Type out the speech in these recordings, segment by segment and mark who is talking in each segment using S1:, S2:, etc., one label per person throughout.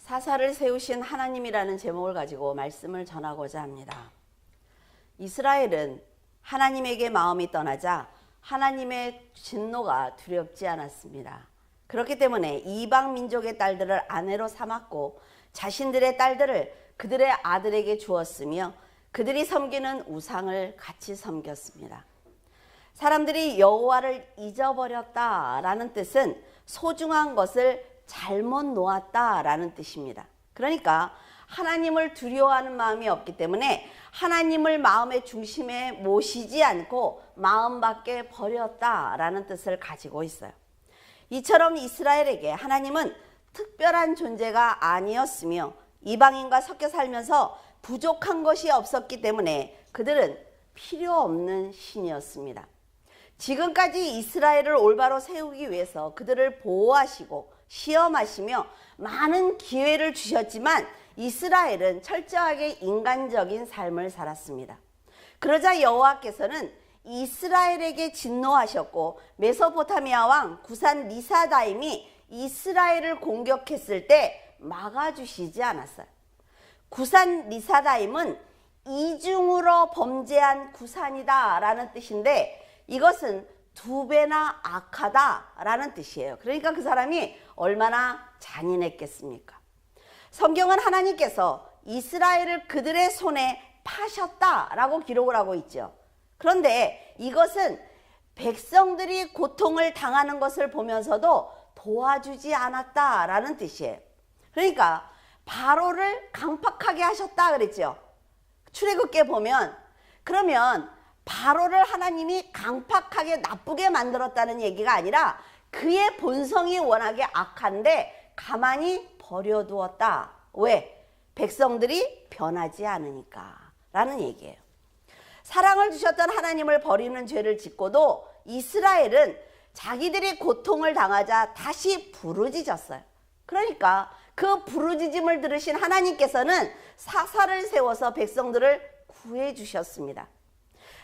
S1: 사사를 세우신 하나님이라는 제목을 가지고 말씀을 전하고자 합니다. 이스라엘은 하나님에게 마음이 떠나자 하나님의 진노가 두렵지 않았습니다. 그렇기 때문에 이방 민족의 딸들을 아내로 삼았고 자신들의 딸들을 그들의 아들에게 주었으며 그들이 섬기는 우상을 같이 섬겼습니다. 사람들이 여호와를 잊어버렸다라는 뜻은 소중한 것을 잘못 놓았다라는 뜻입니다. 그러니까 하나님을 두려워하는 마음이 없기 때문에 하나님을 마음의 중심에 모시지 않고 마음 밖에 버렸다라는 뜻을 가지고 있어요. 이처럼 이스라엘에게 하나님은 특별한 존재가 아니었으며 이방인과 섞여 살면서 부족한 것이 없었기 때문에 그들은 필요 없는 신이었습니다. 지금까지 이스라엘을 올바로 세우기 위해서 그들을 보호하시고 시험하시며 많은 기회를 주셨지만 이스라엘은 철저하게 인간적인 삶을 살았습니다. 그러자 여호와께서는 이스라엘에게 진노하셨고 메소포타미아 왕 구산 리사다임이 이스라엘을 공격했을 때 막아주시지 않았어요. 구산 리사다임은 이중으로 범죄한 구산이다 라는 뜻인데 이것은 두 배나 악하다라는 뜻이에요. 그러니까 그 사람이 얼마나 잔인했겠습니까? 성경은 하나님께서 이스라엘을 그들의 손에 파셨다라고 기록을 하고 있죠. 그런데 이것은 백성들이 고통을 당하는 것을 보면서도 도와주지 않았다라는 뜻이에요. 그러니까 바로를 강팍하게 하셨다 그랬죠. 출애굽기에 보면 그러면 바로를 하나님이 강팍하게 나쁘게 만들었다는 얘기가 아니라 그의 본성이 워낙에 악한데 가만히 버려두었다. 왜? 백성들이 변하지 않으니까 라는 얘기예요. 사랑을 주셨던 하나님을 버리는 죄를 짓고도 이스라엘은 자기들이 고통을 당하자 다시 부르짖었어요. 그러니까 그 부르짖음을 들으신 하나님께서는 사사를 세워서 백성들을 구해 주셨습니다.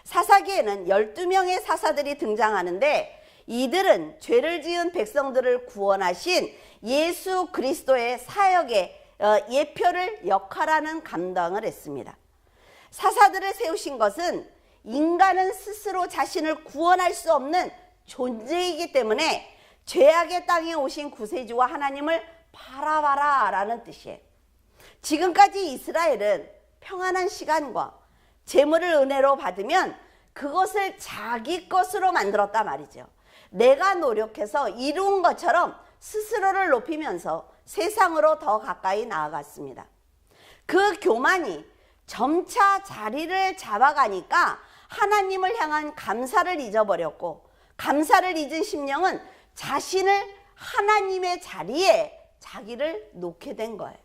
S1: 사사기에는 12명의 사사들이 등장하는데 이들은 죄를 지은 백성들을 구원하신 예수 그리스도의 사역의 예표를 역할하는 감당을 했습니다. 사사들을 세우신 것은 인간은 스스로 자신을 구원할 수 없는 존재이기 때문에 죄악의 땅에 오신 구세주와 하나님을 바라봐라 라는 뜻이에요. 지금까지 이스라엘은 평안한 시간과 재물을 은혜로 받으면 그것을 자기 것으로 만들었단 말이죠. 내가 노력해서 이룬 것처럼 스스로를 높이면서 세상으로 더 가까이 나아갔습니다. 그 교만이 점차 자리를 잡아가니까 하나님을 향한 감사를 잊어버렸고 감사를 잊은 심령은 자신을 하나님의 자리에 자기를 놓게 된 거예요.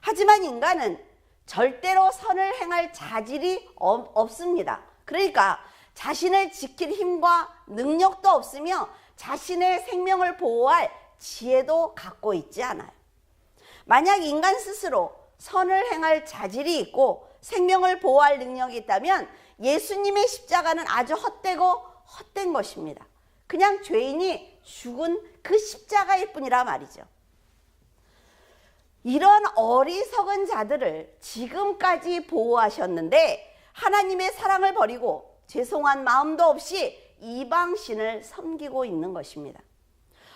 S1: 하지만 인간은 절대로 선을 행할 자질이 없습니다. 그러니까 자신을 지킬 힘과 능력도 없으며 자신의 생명을 보호할 지혜도 갖고 있지 않아요. 만약 인간 스스로 선을 행할 자질이 있고 생명을 보호할 능력이 있다면 예수님의 십자가는 아주 헛된 것입니다. 그냥 죄인이 죽은 그 십자가일 뿐이라 말이죠. 이런 어리석은 자들을 지금까지 보호하셨는데 하나님의 사랑을 버리고 죄송한 마음도 없이 이방신을 섬기고 있는 것입니다.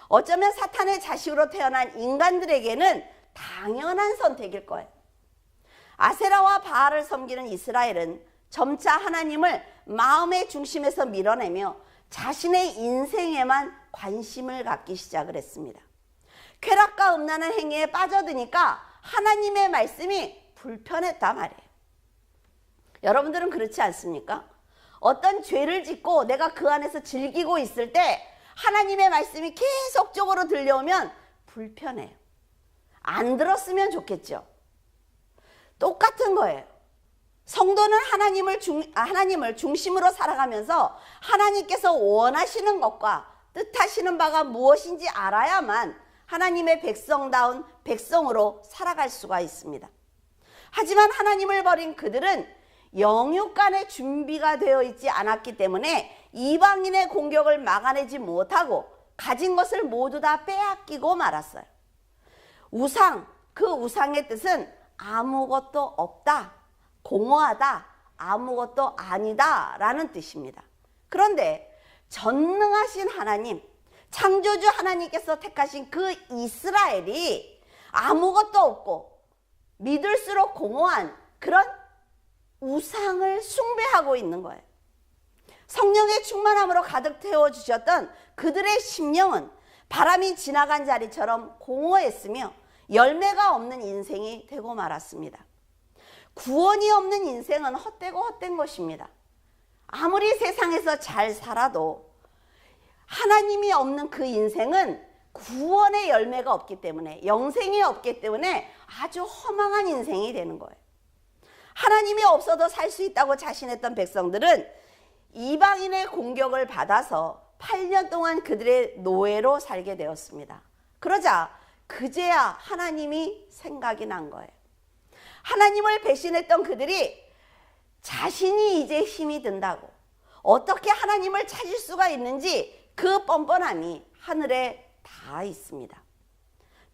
S1: 어쩌면 사탄의 자식으로 태어난 인간들에게는 당연한 선택일 거예요. 아세라와 바알을 섬기는 이스라엘은 점차 하나님을 마음의 중심에서 밀어내며 자신의 인생에만 관심을 갖기 시작을 했습니다. 쾌락과 음란한 행위에 빠져드니까 하나님의 말씀이 불편했단 말이에요. 여러분들은 그렇지 않습니까? 어떤 죄를 짓고 내가 그 안에서 즐기고 있을 때 하나님의 말씀이 계속적으로 들려오면 불편해요. 안 들었으면 좋겠죠. 똑같은 거예요. 성도는 하나님을 중심으로 살아가면서 하나님께서 원하시는 것과 뜻하시는 바가 무엇인지 알아야만 하나님의 백성다운 백성으로 살아갈 수가 있습니다. 하지만 하나님을 버린 그들은 영육간의 준비가 되어 있지 않았기 때문에 이방인의 공격을 막아내지 못하고 가진 것을 모두 다 빼앗기고 말았어요. 우상, 그 우상의 뜻은 아무것도 없다, 공허하다, 아무것도 아니다 라는 뜻입니다. 그런데 전능하신 하나님, 창조주 하나님께서 택하신 그 이스라엘이 아무것도 없고 믿을수록 공허한 그런 우상을 숭배하고 있는 거예요. 성령의 충만함으로 가득 태워주셨던 그들의 심령은 바람이 지나간 자리처럼 공허했으며 열매가 없는 인생이 되고 말았습니다. 구원이 없는 인생은 헛되고 헛된 것입니다. 아무리 세상에서 잘 살아도 하나님이 없는 그 인생은 구원의 열매가 없기 때문에, 영생이 없기 때문에 아주 허망한 인생이 되는 거예요. 하나님이 없어도 살 수 있다고 자신했던 백성들은 이방인의 공격을 받아서 8년 동안 그들의 노예로 살게 되었습니다. 그러자 그제야 하나님이 생각이 난 거예요. 하나님을 배신했던 그들이 자신이 이제 힘이 든다고 어떻게 하나님을 찾을 수가 있는지 그 뻔뻔함이 하늘에 다 있습니다.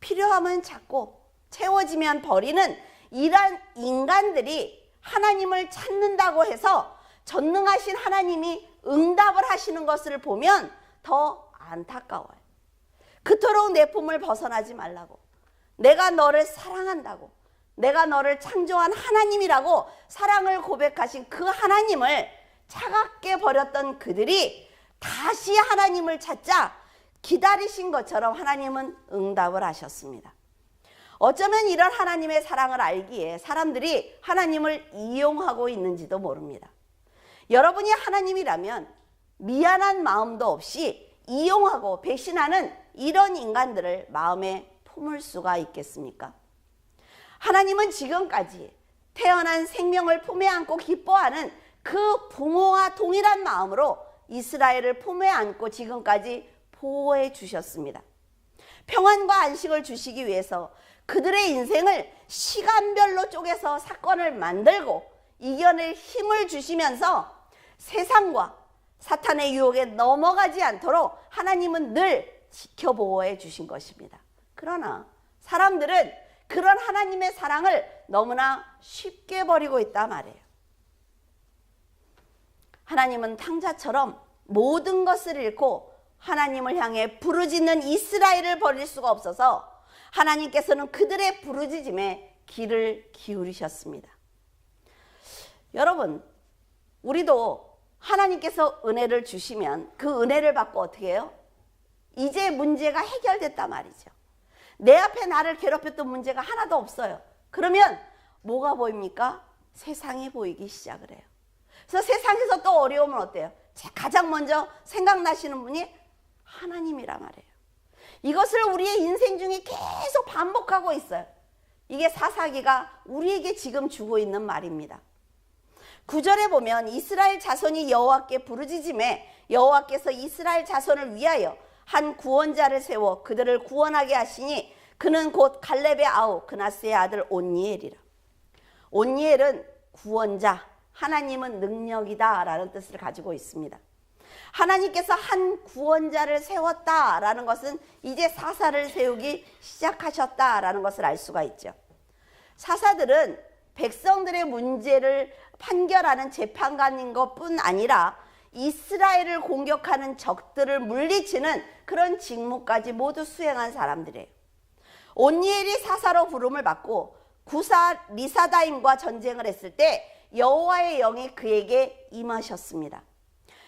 S1: 필요하면 찾고 채워지면 버리는 이런 인간들이 하나님을 찾는다고 해서 전능하신 하나님이 응답을 하시는 것을 보면 더 안타까워요. 그토록 내 품을 벗어나지 말라고, 내가 너를 사랑한다고, 내가 너를 창조한 하나님이라고 사랑을 고백하신 그 하나님을 차갑게 버렸던 그들이 다시 하나님을 찾자 기다리신 것처럼 하나님은 응답을 하셨습니다. 어쩌면 이런 하나님의 사랑을 알기에 사람들이 하나님을 이용하고 있는지도 모릅니다. 여러분이 하나님이라면 미안한 마음도 없이 이용하고 배신하는 이런 인간들을 마음에 품을 수가 있겠습니까? 하나님은 지금까지 태어난 생명을 품에 안고 기뻐하는 그 부모와 동일한 마음으로 이스라엘을 품에 안고 지금까지 보호해 주셨습니다. 평안과 안식을 주시기 위해서 그들의 인생을 시간별로 쪼개서 사건을 만들고 이겨낼 힘을 주시면서 세상과 사탄의 유혹에 넘어가지 않도록 하나님은 늘 지켜보호해 주신 것입니다. 그러나 사람들은 그런 하나님의 사랑을 너무나 쉽게 버리고 있다 말이에요. 하나님은 탕자처럼 모든 것을 잃고 하나님을 향해 부르짖는 이스라엘을 버릴 수가 없어서 하나님께서는 그들의 부르짖음에 귀를 기울이셨습니다. 여러분, 우리도 하나님께서 은혜를 주시면 그 은혜를 받고 어떻게 해요? 이제 문제가 해결됐다 말이죠. 내 앞에 나를 괴롭혔던 문제가 하나도 없어요. 그러면 뭐가 보입니까? 세상이 보이기 시작을 해요. 그래서 세상에서 또 어려우면 어때요? 가장 먼저 생각나시는 분이 하나님이란 말이에요. 이것을 우리의 인생 중에 계속 반복하고 있어요. 이게 사사기가 우리에게 지금 주고 있는 말입니다. 9절에 보면 이스라엘 자손이 여호와께 부르짖음에 여호와께서 이스라엘 자손을 위하여 한 구원자를 세워 그들을 구원하게 하시니 그는 곧 갈렙의 아우 그나스의 아들 온니엘이라. 온니엘은 구원자, 하나님은 능력이다 라는 뜻을 가지고 있습니다. 하나님께서 한 구원자를 세웠다라는 것은 이제 사사를 세우기 시작하셨다라는 것을 알 수가 있죠. 사사들은 백성들의 문제를 판결하는 재판관인 것뿐 아니라 이스라엘을 공격하는 적들을 물리치는 그런 직무까지 모두 수행한 사람들이에요. 온니엘이 사사로 부름을 받고 구사 리사다임과 전쟁을 했을 때 여호와의 영이 그에게 임하셨습니다.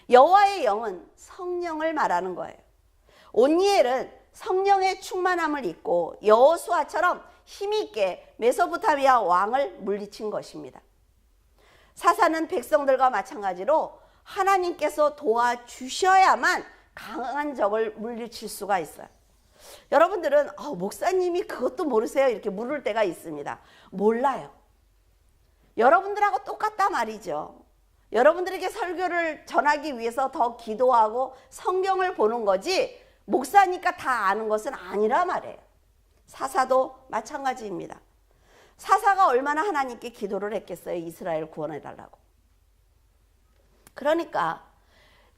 S1: 여호와의 영은 성령을 말하는 거예요. 온니엘은 성령의 충만함을 입고 여호수아처럼 힘있게 메소포타미아 왕을 물리친 것입니다. 사사는 백성들과 마찬가지로 하나님께서 도와주셔야만 강한 적을 물리칠 수가 있어요. 여러분들은 목사님이 그것도 모르세요? 이렇게 물을 때가 있습니다. 몰라요. 여러분들하고 똑같다 말이죠. 여러분들에게 설교를 전하기 위해서 더 기도하고 성경을 보는 거지 목사니까 다 아는 것은 아니라 말이에요. 사사도 마찬가지입니다. 사사가 얼마나 하나님께 기도를 했겠어요? 이스라엘 구원해달라고. 그러니까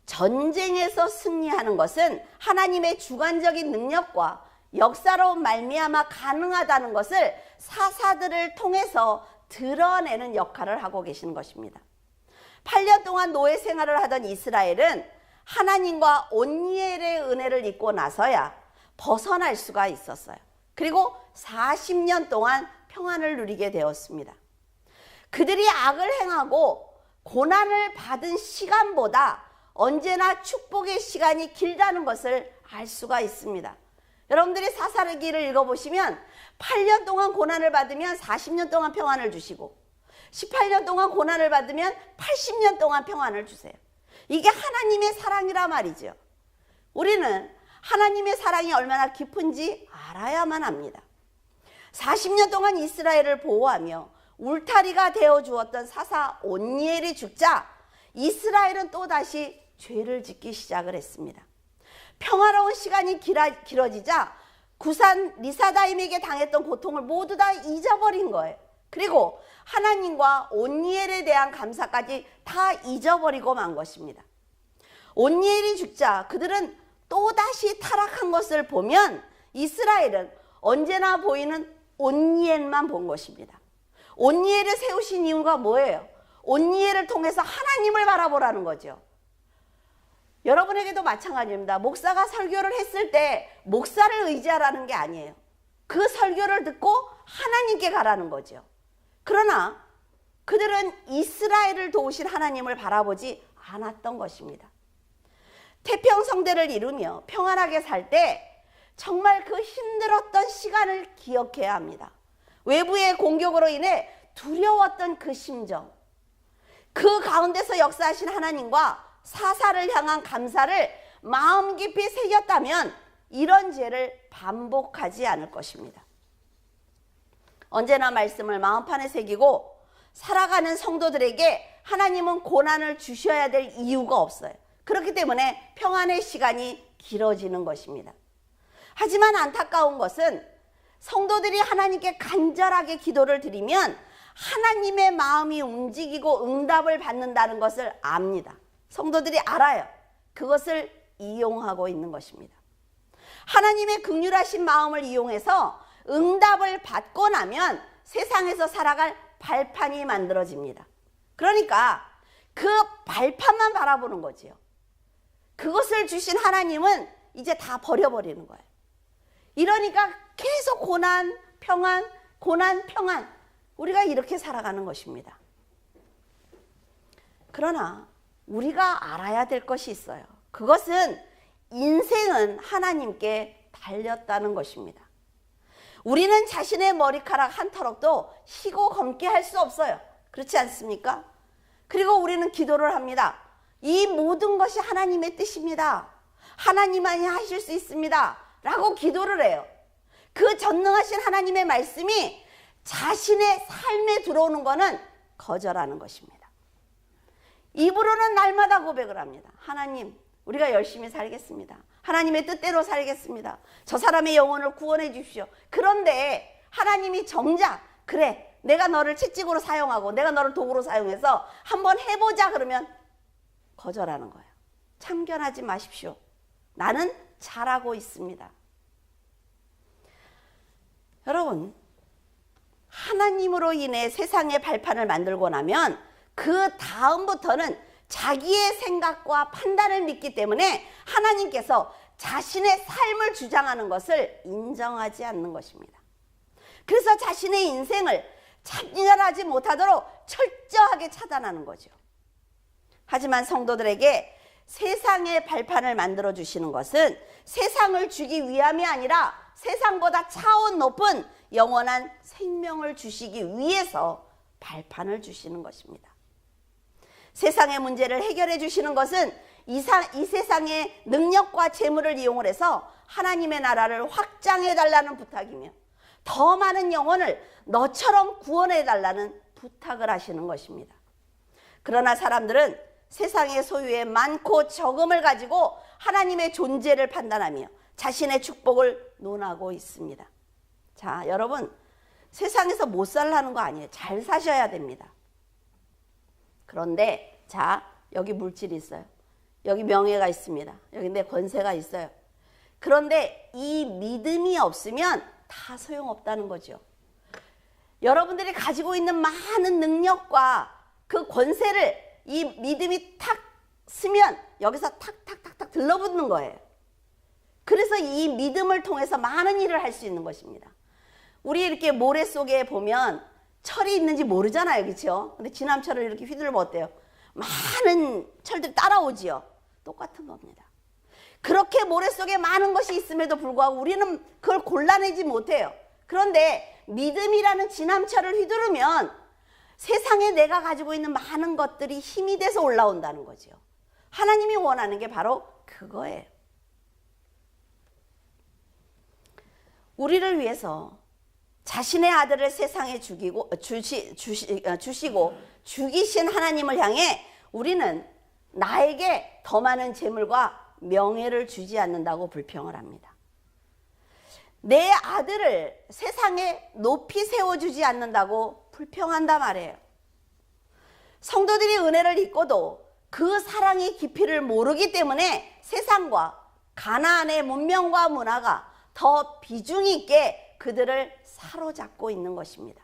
S1: 전쟁에서 승리하는 것은 하나님의 주관적인 능력과 역사로 말미암아 가능하다는 것을 사사들을 통해서 드러내는 역할을 하고 계시는 것입니다. 8년 동안 노예 생활을 하던 이스라엘은 하나님과 온니엘의 은혜를 입고 나서야 벗어날 수가 있었어요. 그리고 40년 동안 평안을 누리게 되었습니다. 그들이 악을 행하고 고난을 받은 시간보다 언제나 축복의 시간이 길다는 것을 알 수가 있습니다. 여러분들이 사사기를 읽어보시면 8년 동안 고난을 받으면 40년 동안 평안을 주시고 18년 동안 고난을 받으면 80년 동안 평안을 주세요. 이게 하나님의 사랑이라 말이죠. 우리는 하나님의 사랑이 얼마나 깊은지 알아야만 합니다. 40년 동안 이스라엘을 보호하며 울타리가 되어 주었던 사사 온니엘이 죽자 이스라엘은 또다시 죄를 짓기 시작을 했습니다. 평화로운 시간이 길어지자 구산 리사다임에게 당했던 고통을 모두 다 잊어버린 거예요. 그리고 하나님과 온니엘에 대한 감사까지 다 잊어버리고 만 것입니다. 온니엘이 죽자 그들은 또다시 타락한 것을 보면 이스라엘은 언제나 보이는 온니엘만 본 것입니다. 온니엘을 세우신 이유가 뭐예요? 온니엘을 통해서 하나님을 바라보라는 거죠. 여러분에게도 마찬가지입니다. 목사가 설교를 했을 때 목사를 의지하라는 게 아니에요. 그 설교를 듣고 하나님께 가라는 거죠. 그러나 그들은 이스라엘을 도우신 하나님을 바라보지 않았던 것입니다. 태평성대를 이루며 평안하게 살 때 정말 그 힘들었던 시간을 기억해야 합니다. 외부의 공격으로 인해 두려웠던 그 심정, 그 가운데서 역사하신 하나님과 사사를 향한 감사를 마음 깊이 새겼다면 이런 죄를 반복하지 않을 것입니다. 언제나 말씀을 마음판에 새기고 살아가는 성도들에게 하나님은 고난을 주셔야 될 이유가 없어요. 그렇기 때문에 평안의 시간이 길어지는 것입니다. 하지만 안타까운 것은 성도들이 하나님께 간절하게 기도를 드리면 하나님의 마음이 움직이고 응답을 받는다는 것을 압니다. 성도들이 알아요. 그것을 이용하고 있는 것입니다. 하나님의 긍휼하신 마음을 이용해서 응답을 받고 나면 세상에서 살아갈 발판이 만들어집니다. 그러니까 그 발판만 바라보는 거지요. 그것을 주신 하나님은 이제 다 버려버리는 거예요. 이러니까 계속 고난, 평안, 고난, 평안. 우리가 이렇게 살아가는 것입니다. 그러나 우리가 알아야 될 것이 있어요. 그것은 인생은 하나님께 달렸다는 것입니다. 우리는 자신의 머리카락 한 터럭도 희고 검게 할 수 없어요. 그렇지 않습니까? 그리고 우리는 기도를 합니다. 이 모든 것이 하나님의 뜻입니다. 하나님만이 하실 수 있습니다. 라고 기도를 해요. 그 전능하신 하나님의 말씀이 자신의 삶에 들어오는 것은 거절하는 것입니다. 입으로는 날마다 고백을 합니다. 하나님, 우리가 열심히 살겠습니다. 하나님의 뜻대로 살겠습니다. 저 사람의 영혼을 구원해 주십시오. 그런데 하나님이 정작 그래, 내가 너를 채찍으로 사용하고 내가 너를 도구로 사용해서 한번 해보자 그러면 거절하는 거예요. 참견하지 마십시오. 나는 잘하고 있습니다. 여러분, 하나님으로 인해 세상의 발판을 만들고 나면 그 다음부터는 자기의 생각과 판단을 믿기 때문에 하나님께서 자신의 삶을 주장하는 것을 인정하지 않는 것입니다. 그래서 자신의 인생을 참여하지 못하도록 철저하게 차단하는 거죠. 하지만 성도들에게 세상의 발판을 만들어 주시는 것은 세상을 주기 위함이 아니라 세상보다 차원 높은 영원한 생명을 주시기 위해서 발판을 주시는 것입니다. 세상의 문제를 해결해 주시는 것은 이 세상의 능력과 재물을 이용을 해서 하나님의 나라를 확장해 달라는 부탁이며 더 많은 영혼을 너처럼 구원해 달라는 부탁을 하시는 것입니다. 그러나 사람들은 세상의 소유에 많고 적음을 가지고 하나님의 존재를 판단하며 자신의 축복을 논하고 있습니다. 자, 여러분, 세상에서 못 살라는 거 아니에요. 잘 사셔야 됩니다. 그런데 자, 여기 물질이 있어요. 여기 명예가 있습니다. 여기 내 권세가 있어요. 그런데 이 믿음이 없으면 다 소용없다는 거죠. 여러분들이 가지고 있는 많은 능력과 그 권세를 이 믿음이 탁 쓰면 여기서 탁탁탁탁 들러붙는 거예요. 그래서 이 믿음을 통해서 많은 일을 할 수 있는 것입니다. 우리 이렇게 모래 속에 보면 철이 있는지 모르잖아요. 그렇죠? 근데 지남철을 이렇게 휘둘러면 어때요? 많은 철들이 따라오지요. 똑같은 겁니다. 그렇게 모래 속에 많은 것이 있음에도 불구하고 우리는 그걸 골라내지 못해요. 그런데 믿음이라는 지남철을 휘두르면 세상에 내가 가지고 있는 많은 것들이 힘이 돼서 올라온다는 거죠. 하나님이 원하는 게 바로 그거예요. 우리를 위해서 자신의 아들을 세상에 주시고 죽이신 하나님을 향해 우리는 나에게 더 많은 재물과 명예를 주지 않는다고 불평을 합니다. 내 아들을 세상에 높이 세워주지 않는다고 불평한단 말이에요. 성도들이 은혜를 입고도 그 사랑의 깊이를 모르기 때문에 세상과 가나안의 문명과 문화가 더 비중 있게 그들을 사로잡고 있는 것입니다.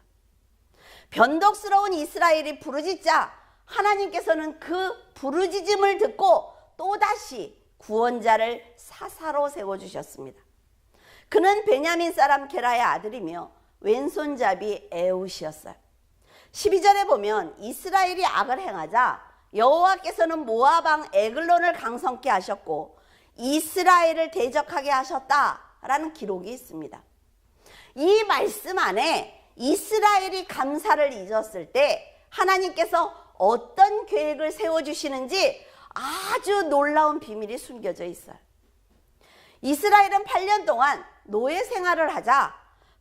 S1: 변덕스러운 이스라엘이 부르짖자 하나님께서는 그 부르짖음을 듣고 또다시 구원자를 사사로 세워주셨습니다. 그는 베냐민 사람 게라의 아들이며 왼손잡이 에웃이었어요. 12절에 보면 이스라엘이 악을 행하자 여호와께서는 모압 왕 에글론을 강성케 하셨고 이스라엘을 대적하게 하셨다라는 기록이 있습니다. 이 말씀 안에 이스라엘이 감사를 잊었을 때 하나님께서 어떤 계획을 세워주시는지 아주 놀라운 비밀이 숨겨져 있어요. 이스라엘은 8년 동안 노예 생활을 하자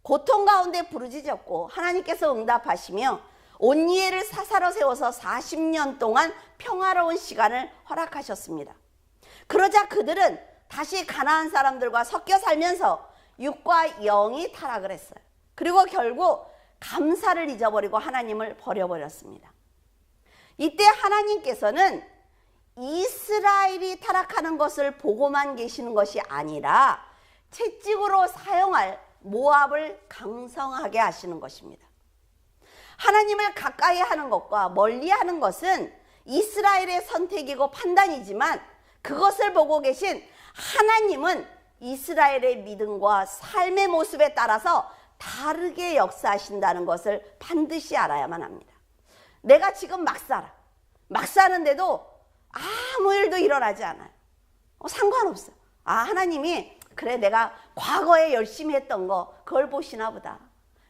S1: 고통 가운데 부르짖었고 하나님께서 응답하시며 온니엘을 사사로 세워서 40년 동안 평화로운 시간을 허락하셨습니다. 그러자 그들은 다시 가나안 사람들과 섞여 살면서 육과 영이 타락을 했어요. 그리고 결국 감사를 잊어버리고 하나님을 버려버렸습니다. 이때 하나님께서는 이스라엘이 타락하는 것을 보고만 계시는 것이 아니라 채찍으로 사용할 모압을 강성하게 하시는 것입니다. 하나님을 가까이 하는 것과 멀리 하는 것은 이스라엘의 선택이고 판단이지만 그것을 보고 계신 하나님은 이스라엘의 믿음과 삶의 모습에 따라서 다르게 역사하신다는 것을 반드시 알아야만 합니다. 내가 지금 막 사는데도 아무 일도 일어나지 않아요. 상관없어요. 하나님이 그래 내가 과거에 열심히 했던 거 그걸 보시나 보다.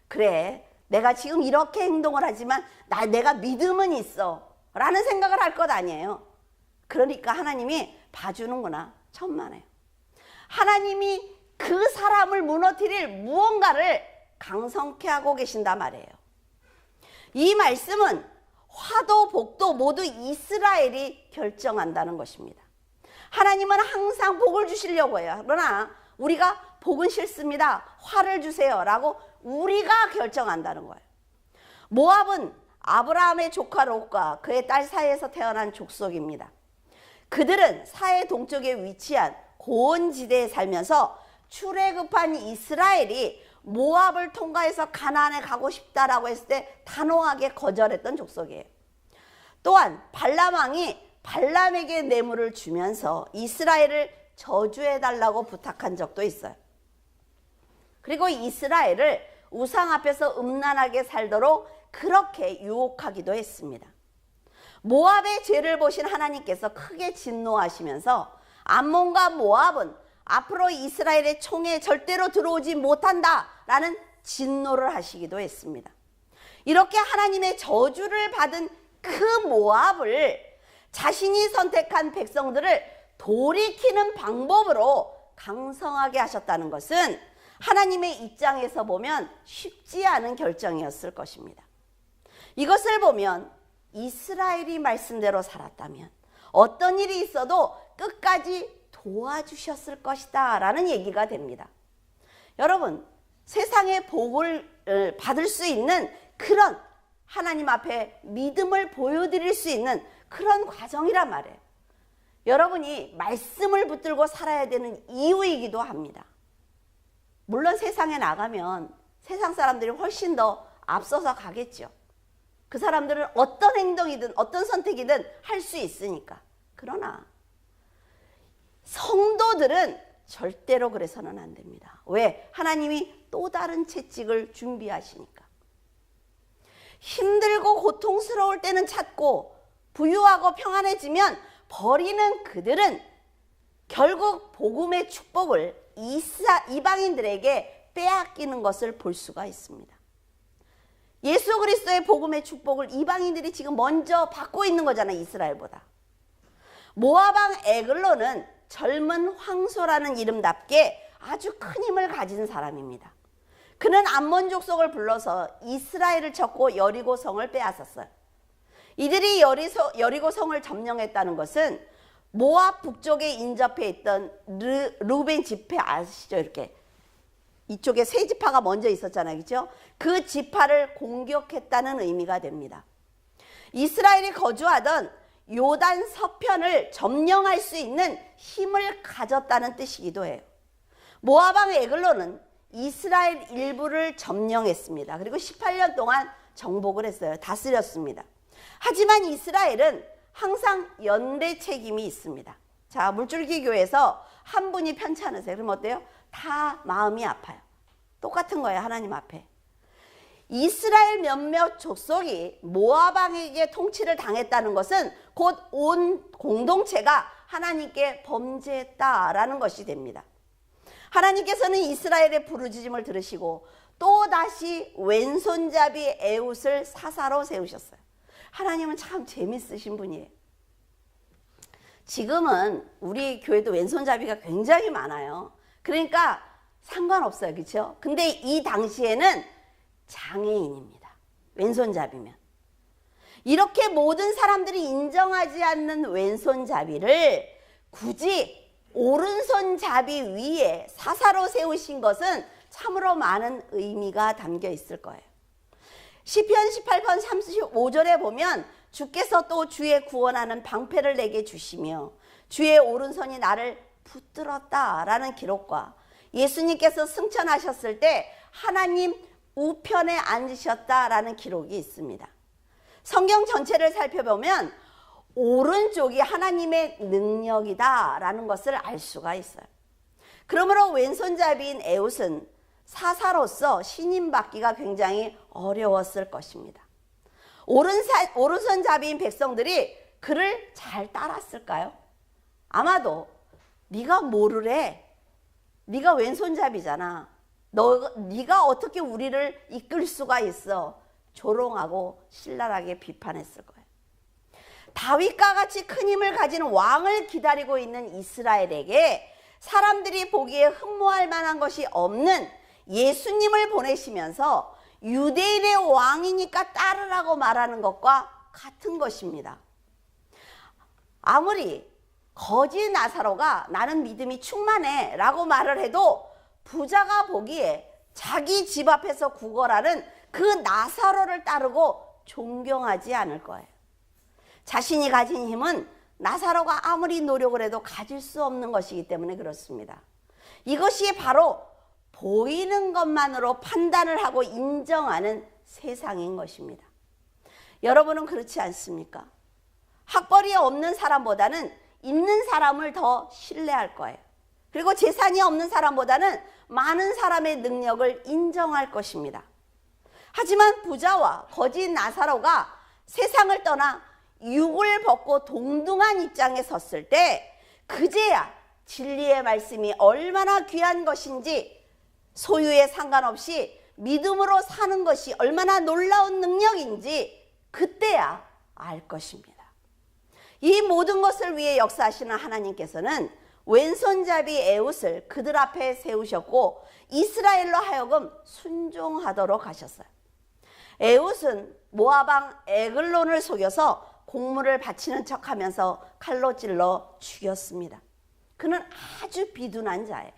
S1: 그래 내가 지금 이렇게 행동을 하지만 내가 믿음은 있어 라는 생각을 할 것 아니에요. 그러니까 하나님이 봐주는구나. 천만에요. 하나님이 그 사람을 무너뜨릴 무언가를 강성케 하고 계신단 말이에요. 이 말씀은 화도 복도 모두 이스라엘이 결정한다는 것입니다. 하나님은 항상 복을 주시려고 해요. 그러나 우리가 복은 싫습니다. 화를 주세요 라고 우리가 결정한다는 거예요. 모압은 아브라함의 조카 롯과 그의 딸 사이에서 태어난 족속입니다. 그들은 사해 동쪽에 위치한 고원지대에 살면서 출애굽한 이스라엘이 모압을 통과해서 가나안에 가고 싶다라고 했을 때 단호하게 거절했던 족속이에요. 또한 발람 왕이 발람에게 뇌물을 주면서 이스라엘을 저주해달라고 부탁한 적도 있어요. 그리고 이스라엘을 우상 앞에서 음란하게 살도록 그렇게 유혹하기도 했습니다. 모압의 죄를 보신 하나님께서 크게 진노하시면서 암몬과 모압은 앞으로 이스라엘의 총에 절대로 들어오지 못한다라는 진노를 하시기도 했습니다. 이렇게 하나님의 저주를 받은 그 모압을 자신이 선택한 백성들을 돌이키는 방법으로 강성하게 하셨다는 것은 하나님의 입장에서 보면 쉽지 않은 결정이었을 것입니다. 이것을 보면 이스라엘이 말씀대로 살았다면 어떤 일이 있어도 끝까지 도와주셨을 것이다 라는 얘기가 됩니다. 여러분, 세상의 복을 받을 수 있는 그런 하나님 앞에 믿음을 보여드릴 수 있는 그런 과정이란 말이에요. 여러분이 말씀을 붙들고 살아야 되는 이유이기도 합니다. 물론 세상에 나가면 세상 사람들이 훨씬 더 앞서서 가겠죠. 그 사람들은 어떤 행동이든 어떤 선택이든 할 수 있으니까. 그러나 성도들은 절대로 그래서는 안 됩니다. 왜? 하나님이 또 다른 채찍을 준비하시니까. 힘들고 고통스러울 때는 찾고 부유하고 평안해지면 버리는 그들은 결국 복음의 축복을 이방인들에게 빼앗기는 것을 볼 수가 있습니다. 예수 그리스도의 복음의 축복을 이방인들이 지금 먼저 받고 있는 거잖아요. 이스라엘보다. 모압 왕 에글론은 젊은 황소라는 이름답게 아주 큰 힘을 가진 사람입니다. 그는 암몬 족속을 불러서 이스라엘을 쳤고 여리고 성을 빼앗았어요. 이들이 여리고 성을 점령했다는 것은 모압 북쪽에 인접해 있던 루벤 지파 아시죠? 이렇게 이쪽에 세 지파가 먼저 있었잖아요. 그렇죠? 그 지파를 공격했다는 의미가 됩니다. 이스라엘이 거주하던 요단 서편을 점령할 수 있는 힘을 가졌다는 뜻이기도 해요. 모압 왕 에글론은 이스라엘 일부를 점령했습니다. 그리고 18년 동안 정복을 했어요. 다스렸습니다. 하지만 이스라엘은 항상 연대 책임이 있습니다. 자, 물줄기 교회에서 한 분이 편찮으세요. 그럼 어때요? 다 마음이 아파요. 똑같은 거예요. 하나님 앞에. 이스라엘 몇몇 족속이 모압 왕에게 통치를 당했다는 것은 곧 온 공동체가 하나님께 범죄했다라는 것이 됩니다. 하나님께서는 이스라엘의 부르짖음을 들으시고 또다시 왼손잡이 에웃을 사사로 세우셨어요. 하나님은 참 재밌으신 분이에요. 지금은 우리 교회도 왼손잡이가 굉장히 많아요. 그러니까 상관없어요. 그렇죠? 근데 이 당시에는 장애인입니다. 왼손잡이면. 이렇게 모든 사람들이 인정하지 않는 왼손잡이를 굳이 오른손잡이 위에 사사로 세우신 것은 참으로 많은 의미가 담겨 있을 거예요. 시편 18편 35절에 보면 주께서 또 주의 구원하는 방패를 내게 주시며 주의 오른손이 나를 붙들었다라는 기록과 예수님께서 승천하셨을 때 하나님 우편에 앉으셨다라는 기록이 있습니다. 성경 전체를 살펴보면 오른쪽이 하나님의 능력이다라는 것을 알 수가 있어요. 그러므로 왼손잡이인 에웃은 사사로서 신임받기가 굉장히 어려웠을 것입니다. 오른손잡이인 백성들이 그를 잘 따랐을까요? 아마도 네가 뭐를 네가 왼손잡이잖아. 네가 어떻게 우리를 이끌 수가 있어? 조롱하고 신랄하게 비판했을 거예요. 다윗과 같이 큰 힘을 가진 왕을 기다리고 있는 이스라엘에게 사람들이 보기에 흠모할 만한 것이 없는 예수님을 보내시면서 유대인의 왕이니까 따르라고 말하는 것과 같은 것입니다. 아무리 거지 나사로가 나는 믿음이 충만해 라고 말을 해도 부자가 보기에 자기 집 앞에서 구걸하는 그 나사로를 따르고 존경하지 않을 거예요. 자신이 가진 힘은 나사로가 아무리 노력을 해도 가질 수 없는 것이기 때문에 그렇습니다. 이것이 바로 보이는 것만으로 판단을 하고 인정하는 세상인 것입니다. 여러분은 그렇지 않습니까? 학벌이 없는 사람보다는 있는 사람을 더 신뢰할 거예요. 그리고 재산이 없는 사람보다는 많은 사람의 능력을 인정할 것입니다. 하지만 부자와 거지 나사로가 세상을 떠나 육을 벗고 동등한 입장에 섰을 때 그제야 진리의 말씀이 얼마나 귀한 것인지 소유에 상관없이 믿음으로 사는 것이 얼마나 놀라운 능력인지 그때야 알 것입니다. 이 모든 것을 위해 역사하시는 하나님께서는 왼손잡이 에웃을 그들 앞에 세우셨고 이스라엘로 하여금 순종하도록 하셨어요. 에웃은 모압 왕 에글론을 속여서 공물을 바치는 척하면서 칼로 찔러 죽였습니다. 그는 아주 비둔한 자예요.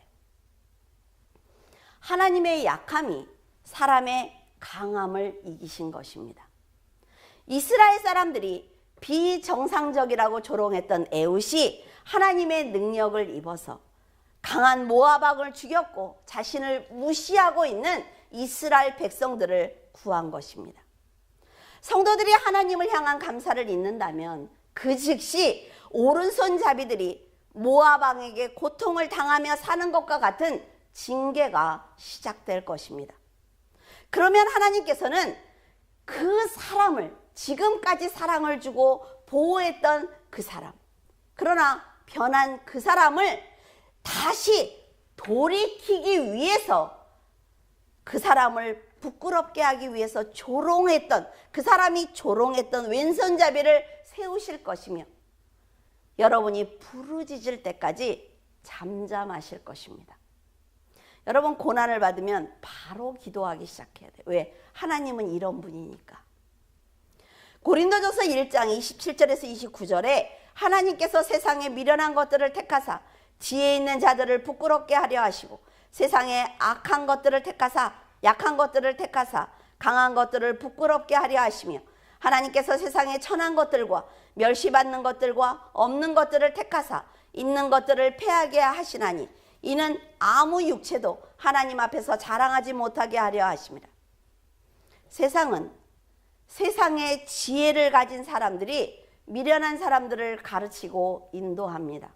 S1: 하나님의 약함이 사람의 강함을 이기신 것입니다. 이스라엘 사람들이 비정상적이라고 조롱했던 에웃이 하나님의 능력을 입어서 강한 모압 왕을 죽였고 자신을 무시하고 있는 이스라엘 백성들을 구한 것입니다. 성도들이 하나님을 향한 감사를 잊는다면 그 즉시 오른손잡이들이 모압 왕에게 고통을 당하며 사는 것과 같은 징계가 시작될 것입니다. 그러면 하나님께서는 그 사람을, 지금까지 사랑을 주고 보호했던 그 사람, 그러나 변한 그 사람을 다시 돌이키기 위해서, 그 사람을 부끄럽게 하기 위해서 조롱했던, 그 사람이 조롱했던 왼손잡이를 세우실 것이며 여러분이 부르짖을 때까지 잠잠하실 것입니다. 여러분, 고난을 받으면 바로 기도하기 시작해야 돼요. 왜? 하나님은 이런 분이니까. 고린도전서 1장 27절에서 29절에 하나님께서 세상에 미련한 것들을 택하사 지혜 있는 자들을 부끄럽게 하려 하시고 세상에 악한 것들을 택하사 약한 것들을 택하사 강한 것들을 부끄럽게 하려 하시며 하나님께서 세상에 천한 것들과 멸시받는 것들과 없는 것들을 택하사 있는 것들을 패하게 하시나니 이는 아무 육체도 하나님 앞에서 자랑하지 못하게 하려 하심이라. 세상은 세상의 지혜를 가진 사람들이 미련한 사람들을 가르치고 인도합니다.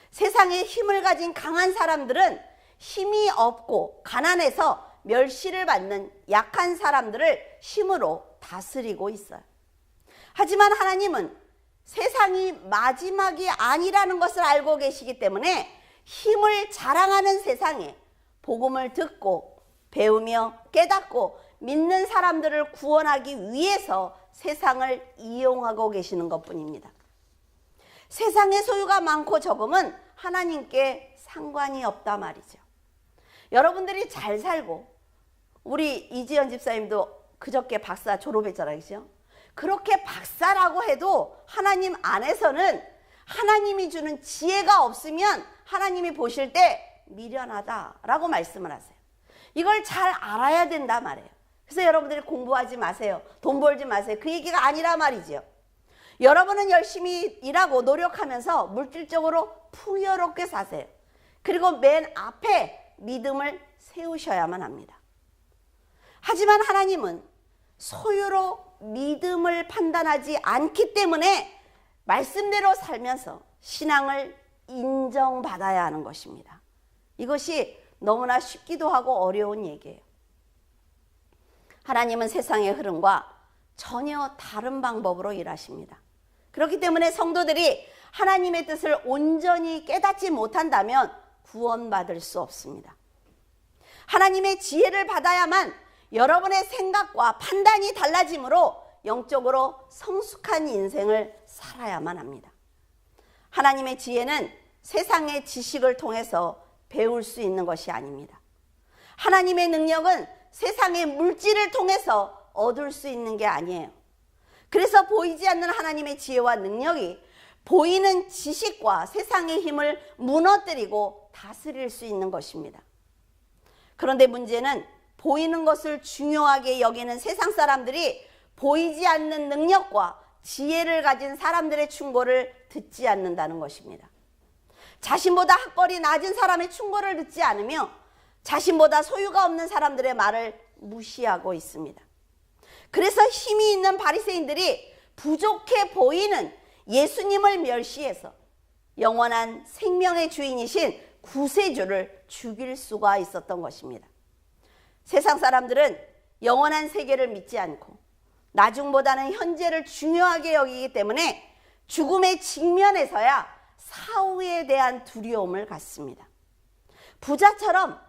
S1: 세상에 힘을 가진 강한 사람들은 힘이 없고 가난해서 멸시를 받는 약한 사람들을 힘으로 다스리고 있어요. 하지만 하나님은 세상이 마지막이 아니라는 것을 알고 계시기 때문에 힘을 자랑하는 세상에 복음을 듣고 배우며 깨닫고 믿는 사람들을 구원하기 위해서 세상을 이용하고 계시는 것뿐입니다. 세상의 소유가 많고 적음은 하나님께 상관이 없다 말이죠. 여러분들이 잘 살고, 우리 이지연 집사님도 그저께 박사 졸업했잖아요, 그죠? 그렇게 박사라고 해도 하나님 안에서는 하나님이 주는 지혜가 없으면 하나님이 보실 때 미련하다라고 말씀을 하세요. 이걸 잘 알아야 된다 말이에요. 그래서 여러분들이 공부하지 마세요, 돈 벌지 마세요, 그 얘기가 아니라 말이죠. 여러분은 열심히 일하고 노력하면서 물질적으로 풍요롭게 사세요. 그리고 맨 앞에 믿음을 세우셔야만 합니다. 하지만 하나님은 소유로 믿음을 판단하지 않기 때문에 말씀대로 살면서 신앙을 인정받아야 하는 것입니다. 이것이 너무나 쉽기도 하고 어려운 얘기예요. 하나님은 세상의 흐름과 전혀 다른 방법으로 일하십니다. 그렇기 때문에 성도들이 하나님의 뜻을 온전히 깨닫지 못한다면 구원받을 수 없습니다. 하나님의 지혜를 받아야만 여러분의 생각과 판단이 달라지므로 영적으로 성숙한 인생을 살아야만 합니다. 하나님의 지혜는 세상의 지식을 통해서 배울 수 있는 것이 아닙니다. 하나님의 능력은 세상의 물질을 통해서 얻을 수 있는 게 아니에요. 그래서 보이지 않는 하나님의 지혜와 능력이 보이는 지식과 세상의 힘을 무너뜨리고 다스릴 수 있는 것입니다. 그런데 문제는 보이는 것을 중요하게 여기는 세상 사람들이 보이지 않는 능력과 지혜를 가진 사람들의 충고를 듣지 않는다는 것입니다. 자신보다 학벌이 낮은 사람의 충고를 듣지 않으며 자신보다 소유가 없는 사람들의 말을 무시하고 있습니다. 그래서 힘이 있는 바리새인들이 부족해 보이는 예수님을 멸시해서 영원한 생명의 주인이신 구세주를 죽일 수가 있었던 것입니다. 세상 사람들은 영원한 세계를 믿지 않고 나중보다는 현재를 중요하게 여기기 때문에 죽음의 직면에서야 사후에 대한 두려움을 갖습니다. 부자처럼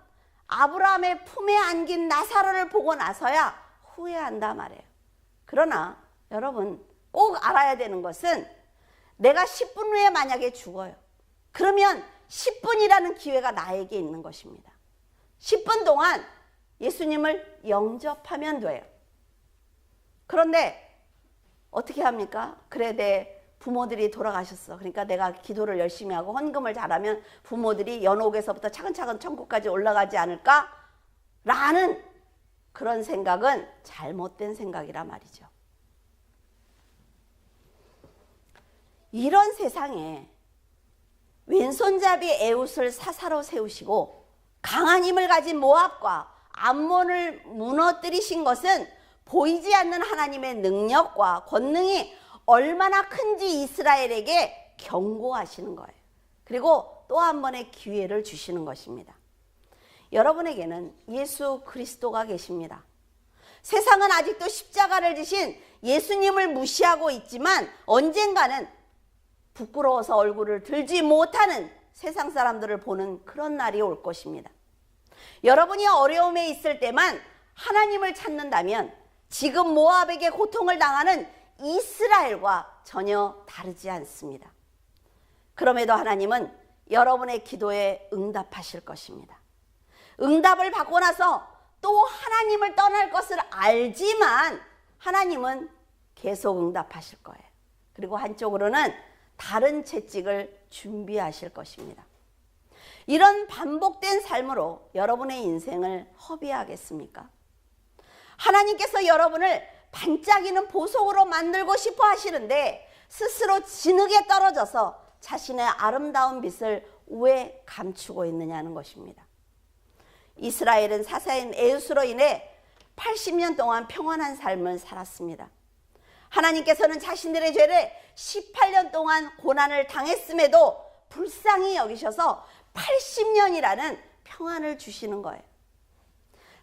S1: 아브라함의 품에 안긴 나사로를 보고 나서야 후회한다 말이에요. 그러나 여러분 꼭 알아야 되는 것은 내가 10분 후에 만약에 죽어요. 그러면 10분이라는 기회가 나에게 있는 것입니다. 10분 동안 예수님을 영접하면 돼요. 그런데 어떻게 합니까? 그래, 내 부모들이 돌아가셨어. 그러니까 내가 기도를 열심히 하고 헌금을 잘하면 부모들이 연옥에서부터 차근차근 천국까지 올라가지 않을까? 라는 그런 생각은 잘못된 생각이라 말이죠. 이런 세상에 왼손잡이 에웃을 사사로 세우시고 강한 힘을 가진 모압과 암몬을 무너뜨리신 것은 보이지 않는 하나님의 능력과 권능이 얼마나 큰지 이스라엘에게 경고하시는 거예요. 그리고 또 한 번의 기회를 주시는 것입니다. 여러분에게는 예수 그리스도가 계십니다. 세상은 아직도 십자가를 지신 예수님을 무시하고 있지만 언젠가는 부끄러워서 얼굴을 들지 못하는 세상 사람들을 보는 그런 날이 올 것입니다. 여러분이 어려움에 있을 때만 하나님을 찾는다면 지금 모압에게 고통을 당하는 이스라엘과 전혀 다르지 않습니다. 그럼에도 하나님은 여러분의 기도에 응답하실 것입니다. 응답을 받고 나서 또 하나님을 떠날 것을 알지만 하나님은 계속 응답하실 거예요. 그리고 한쪽으로는 다른 채찍을 준비하실 것입니다. 이런 반복된 삶으로 여러분의 인생을 허비하겠습니까? 하나님께서 여러분을 반짝이는 보석으로 만들고 싶어 하시는데 스스로 진흙에 떨어져서 자신의 아름다운 빛을 왜 감추고 있느냐는 것입니다. 이스라엘은 사사인 에웃으로 인해 80년 동안 평안한 삶을 살았습니다. 하나님께서는 자신들의 죄를 18년 동안 고난을 당했음에도 불쌍히 여기셔서 80년이라는 평안을 주시는 거예요.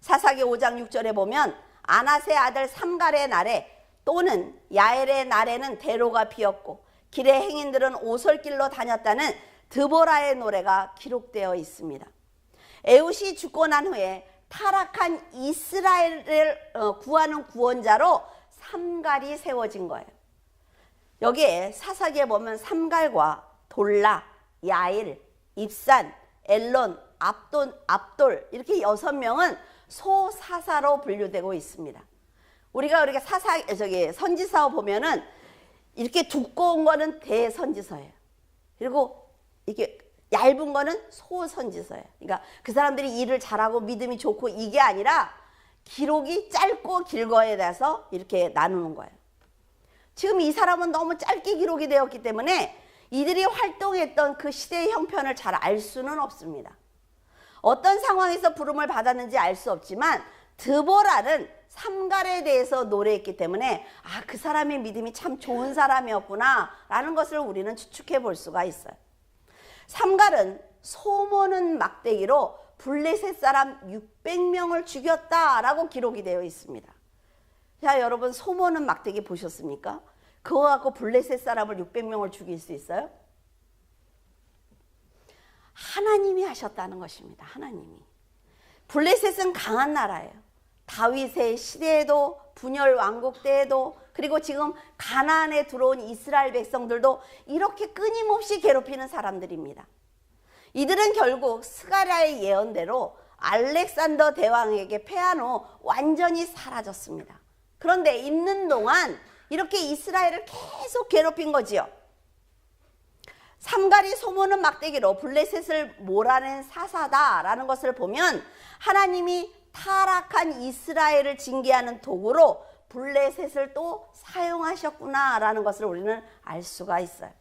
S1: 사사기 5장 6절에 보면 아낫의 아들 삼갈의 날에 또는 야엘의 날에는 대로가 피었고 길의 행인들은 오솔길로 다녔다는 드보라의 노래가 기록되어 있습니다. 에웃이 죽고 난 후에 타락한 이스라엘을 구하는 구원자로 삼갈이 세워진 거예요. 여기에 사사기에 보면 삼갈과 돌라, 야일, 입산, 엘론, 압돌 이렇게 6명은 소사사로 분류되고 있습니다. 우리가 선지서 보면은 이렇게 두꺼운 거는 대선지서예요. 그리고 이렇게 얇은 거는 소선지서예요. 그러니까 그 사람들이 일을 잘하고 믿음이 좋고 이게 아니라 기록이 짧고 길거에 대해서 이렇게 나누는 거예요. 지금 이 사람은 너무 짧게 기록이 되었기 때문에 이들이 활동했던 그 시대의 형편을 잘 알 수는 없습니다. 어떤 상황에서 부름을 받았는지 알 수 없지만 드보라는 삼갈에 대해서 노래했기 때문에 그 사람의 믿음이 참 좋은 사람이었구나 라는 것을 우리는 추측해 볼 수가 있어요. 삼갈은 소모는 막대기로 블레셋 사람 600명을 죽였다라고 기록이 되어 있습니다. 자, 여러분 소모는 막대기 보셨습니까? 그거 갖고 블레셋 사람을 600명을 죽일 수 있어요? 하나님이 하셨다는 것입니다. 하나님이. 블레셋은 강한 나라예요. 다윗의 시대에도 분열 왕국 때에도 그리고 지금 가나안에 들어온 이스라엘 백성들도 이렇게 끊임없이 괴롭히는 사람들입니다. 이들은 결국 스가랴의 예언대로 알렉산더 대왕에게 패한 후 완전히 사라졌습니다. 그런데 있는 동안 이렇게 이스라엘을 계속 괴롭힌 거지요. 삼갈이 소모는 막대기로 블레셋을 몰아낸 사사다라는 것을 보면 하나님이 타락한 이스라엘을 징계하는 도구로 블레셋을 또 사용하셨구나라는 것을 우리는 알 수가 있어요.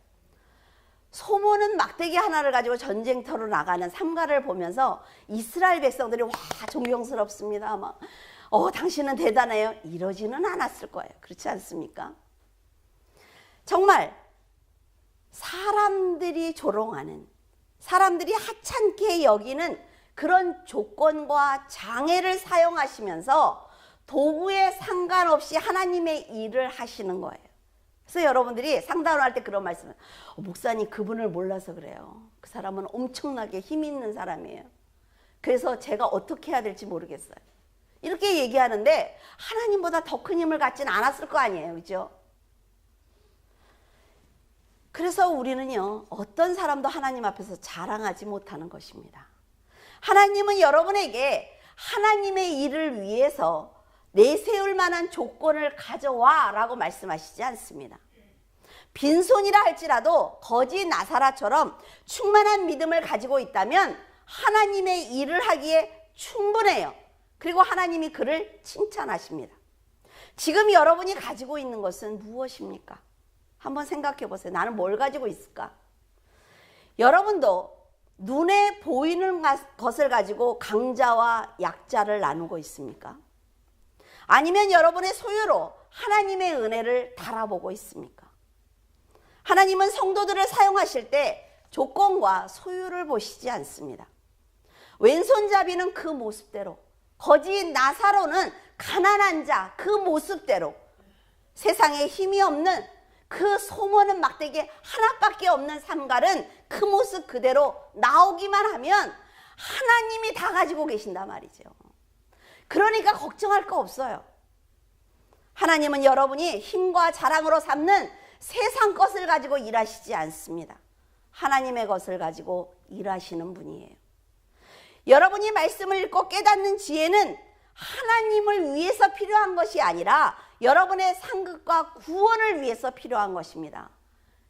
S1: 소모는 막대기 하나를 가지고 전쟁터로 나가는 삼갈을 보면서 이스라엘 백성들이 와 존경스럽습니다. 막 당신은 대단해요. 이러지는 않았을 거예요. 그렇지 않습니까? 정말 사람들이 조롱하는, 사람들이 하찮게 여기는 그런 조건과 장애를 사용하시면서 도구에 상관없이 하나님의 일을 하시는 거예요. 그래서 여러분들이 상담을 할 때 그런 말씀을 목사님 그분을 몰라서 그래요. 그 사람은 엄청나게 힘 있는 사람이에요. 그래서 제가 어떻게 해야 될지 모르겠어요. 이렇게 얘기하는데 하나님보다 더 큰 힘을 갖지는 않았을 거 아니에요. 그죠? 그래서 우리는요, 어떤 사람도 하나님 앞에서 자랑하지 못하는 것입니다. 하나님은 여러분에게 하나님의 일을 위해서 내세울 만한 조건을 가져와 라고 말씀하시지 않습니다. 빈손이라 할지라도 거지 나사라처럼 충만한 믿음을 가지고 있다면 하나님의 일을 하기에 충분해요. 그리고 하나님이 그를 칭찬하십니다. 지금 여러분이 가지고 있는 것은 무엇입니까? 한번 생각해 보세요. 나는 뭘 가지고 있을까? 여러분도 눈에 보이는 것을 가지고 강자와 약자를 나누고 있습니까? 아니면 여러분의 소유로 하나님의 은혜를 달아보고 있습니까? 하나님은 성도들을 사용하실 때 조건과 소유를 보시지 않습니다. 왼손잡이는 그 모습대로, 거지 나사로는 가난한 자 그 모습대로, 세상에 힘이 없는 그 소모는 막대기 하나밖에 없는 삼갈은 그 모습 그대로 나오기만 하면 하나님이 다 가지고 계신단 말이죠. 그러니까 걱정할 거 없어요. 하나님은 여러분이 힘과 자랑으로 삼는 세상 것을 가지고 일하시지 않습니다. 하나님의 것을 가지고 일하시는 분이에요. 여러분이 말씀을 읽고 깨닫는 지혜는 하나님을 위해서 필요한 것이 아니라 여러분의 상급과 구원을 위해서 필요한 것입니다.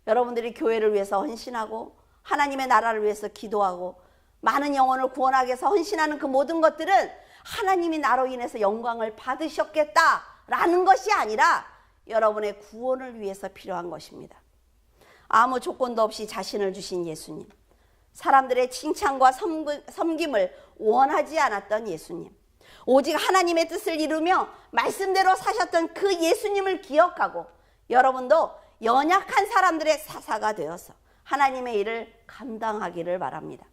S1: 여러분들이 교회를 위해서 헌신하고 하나님의 나라를 위해서 기도하고 많은 영혼을 구원하기 위해서 헌신하는 그 모든 것들은 하나님이 나로 인해서 영광을 받으셨겠다라는 것이 아니라 여러분의 구원을 위해서 필요한 것입니다. 아무 조건도 없이 자신을 주신 예수님, 사람들의 칭찬과 섬김을 원하지 않았던 예수님, 오직 하나님의 뜻을 이루며 말씀대로 사셨던 그 예수님을 기억하고 여러분도 연약한 사람들의 사사가 되어서 하나님의 일을 감당하기를 바랍니다.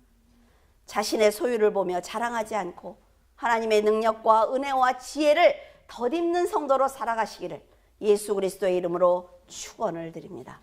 S1: 자신의 소유를 보며 자랑하지 않고 하나님의 능력과 은혜와 지혜를 덧입는 성도로 살아가시기를 예수 그리스도의 이름으로 축원을 드립니다.